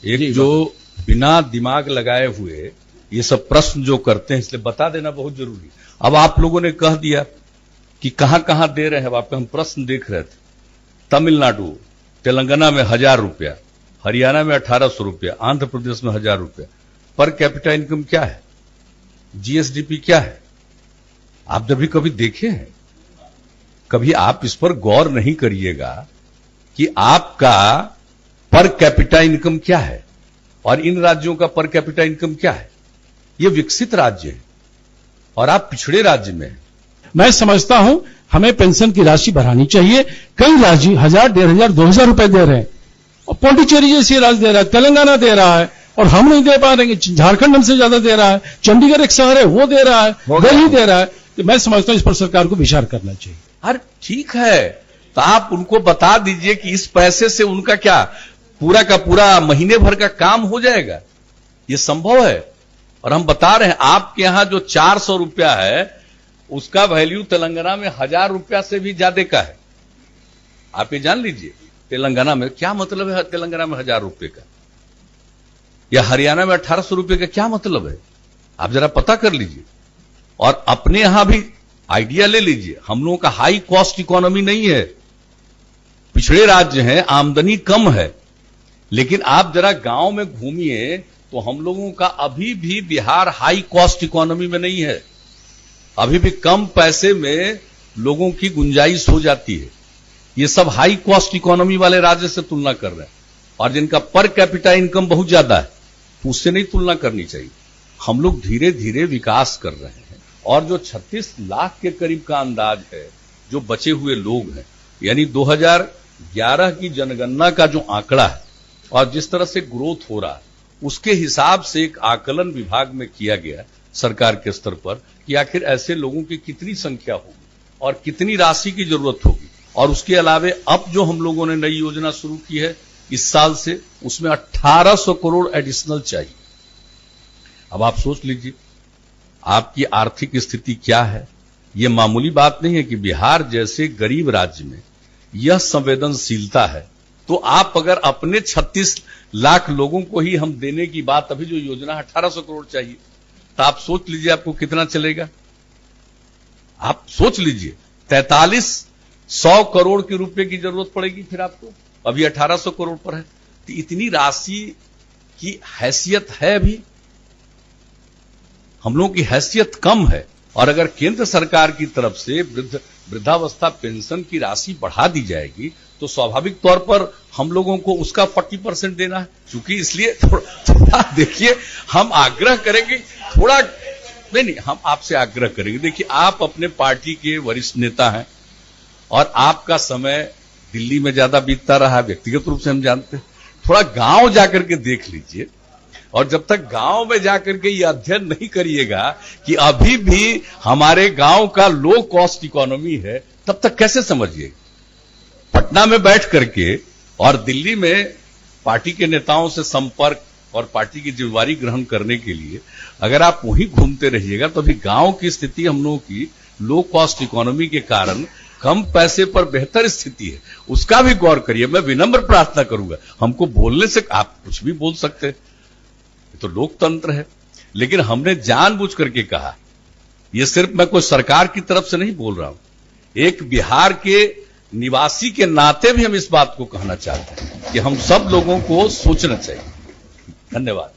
एक जो बिना दिमाग लगाए हुए ये सब प्रश्न जो करते हैं, इसलिए बता देना बहुत जरूरी। अब आप लोगों ने कह दिया कि कहां कहां दे रहे हैं, आपका हम प्रश्न देख रहे थे। तमिलनाडु, तेलंगाना में 1000 रुपया, हरियाणा में 1800 रुपया, आंध्र प्रदेश में 1000 रुपया। पर कैपिटा इनकम क्या है, जीएसडीपी क्या है, आप जब भी कभी देखे हैं? कभी आप इस पर गौर नहीं करिएगा कि आपका पर कैपिटा इनकम क्या है और इन राज्यों का पर कैपिटा इनकम क्या है। ये विकसित राज्य है और आप पिछड़े राज्य में हैं। मैं समझता हूं हमें पेंशन की राशि बढ़ानी चाहिए। कई राज्य 1000, 1500, 2000 रुपए दे रहे हैं और पौंडीचेरी जैसी राज्य दे रहा है, तेलंगाना दे रहा है और हम नहीं दे पा रहे हैं। झारखंड हमसे ज्यादा दे रहा है, चंडीगढ़ एक शहर है वो दे रहा है, दिल्ली दे रहा है। तो मैं समझता हूं इस पर सरकार को विचार करना चाहिए। अरे ठीक है, तो आप उनको बता दीजिए कि इस पैसे से उनका क्या पूरा का पूरा महीने भर का काम हो जाएगा। ये संभव है। और हम बता रहे हैं आपके यहां जो 400 रुपया है उसका वैल्यू तेलंगाना में 1000 रुपया से भी ज्यादा का है। आप ये जान लीजिए तेलंगाना में क्या मतलब है, तेलंगाना में 1000 रुपये का, या हरियाणा में 1800 रुपये का क्या मतलब है, आप जरा पता कर लीजिए। और अपने यहां भी आइडिया ले लीजिए। हम लोगों का हाई कॉस्ट इकोनॉमी नहीं है, पिछड़े राज्य हैं, आमदनी कम है, लेकिन आप जरा गांव में घूमिए तो हम लोगों का अभी भी बिहार हाई कॉस्ट इकोनॉमी में नहीं है। अभी भी कम पैसे में लोगों की गुंजाइश हो जाती है। ये सब हाई कॉस्ट इकोनॉमी वाले राज्य से तुलना कर रहे हैं और जिनका पर कैपिटा इनकम बहुत ज्यादा है उससे नहीं तुलना करनी चाहिए। हम लोग धीरे धीरे विकास कर रहे हैं और जो 36 लाख के करीब का अंदाज है जो बचे हुए लोग हैं, यानी 2011 की जनगणना का जो आंकड़ा है और जिस तरह से ग्रोथ हो रहा है उसके हिसाब से एक आकलन विभाग में किया गया सरकार के स्तर पर कि आखिर ऐसे लोगों की कितनी संख्या होगी और कितनी राशि की जरूरत होगी। और उसके अलावे अब जो हम लोगों ने नई योजना शुरू की है इस साल से, उसमें 1800 करोड़ एडिशनल चाहिए। अब आप सोच लीजिए आपकी आर्थिक स्थिति क्या है। यह मामूली बात नहीं है कि बिहार जैसे गरीब राज्य में यह संवेदनशीलता है। तो आप अगर अपने 36 लाख लोगों को ही हम देने की बात, अभी जो योजना 1800 करोड़ चाहिए, तो आप सोच लीजिए आपको कितना चलेगा। आप सोच लीजिए 4300 करोड़ के रुपए की जरूरत पड़ेगी फिर आपको, अभी 1800 करोड़ पर है। तो इतनी राशि की हैसियत है, अभी हम लोगों की हैसियत कम है। और अगर केंद्र सरकार की तरफ से वृद्धावस्था पेंशन की राशि बढ़ा दी जाएगी तो स्वाभाविक तौर पर हम लोगों को उसका 40% देना है। क्योंकि इसलिए थोड़ा देखिए, हम आग्रह करेंगे, थोड़ा नहीं, हम आपसे आग्रह करेंगे। देखिए आप अपने पार्टी के वरिष्ठ नेता हैं और आपका समय दिल्ली में ज्यादा बीतता रहा, व्यक्तिगत रूप से हम जानते हैं। थोड़ा गांव जाकर के देख लीजिए और जब तक गांव में जाकर के ये अध्ययन नहीं करिएगा कि अभी भी हमारे गांव का लो कॉस्ट इकोनॉमी है, तब तक कैसे समझिएगा। पटना में बैठ करके और दिल्ली में पार्टी के नेताओं से संपर्क और पार्टी की जिम्मेवारी ग्रहण करने के लिए अगर आप वहीं घूमते रहिएगा तो अभी गांव की स्थिति हम लोगों की लो कॉस्ट इकोनॉमी के कारण कम पैसे पर बेहतर स्थिति है, उसका भी गौर करिए। मैं विनम्र प्रार्थना करूंगा, हमको बोलने से आप कुछ भी बोल सकते हैं, तो लोकतंत्र है, लेकिन हमने जानबूझ करके कहा। यह सिर्फ मैं कोई सरकार की तरफ से नहीं बोल रहा हूं, एक बिहार के निवासी के नाते भी हम इस बात को कहना चाहते हैं कि हम सब लोगों को सोचना चाहिए। धन्यवाद।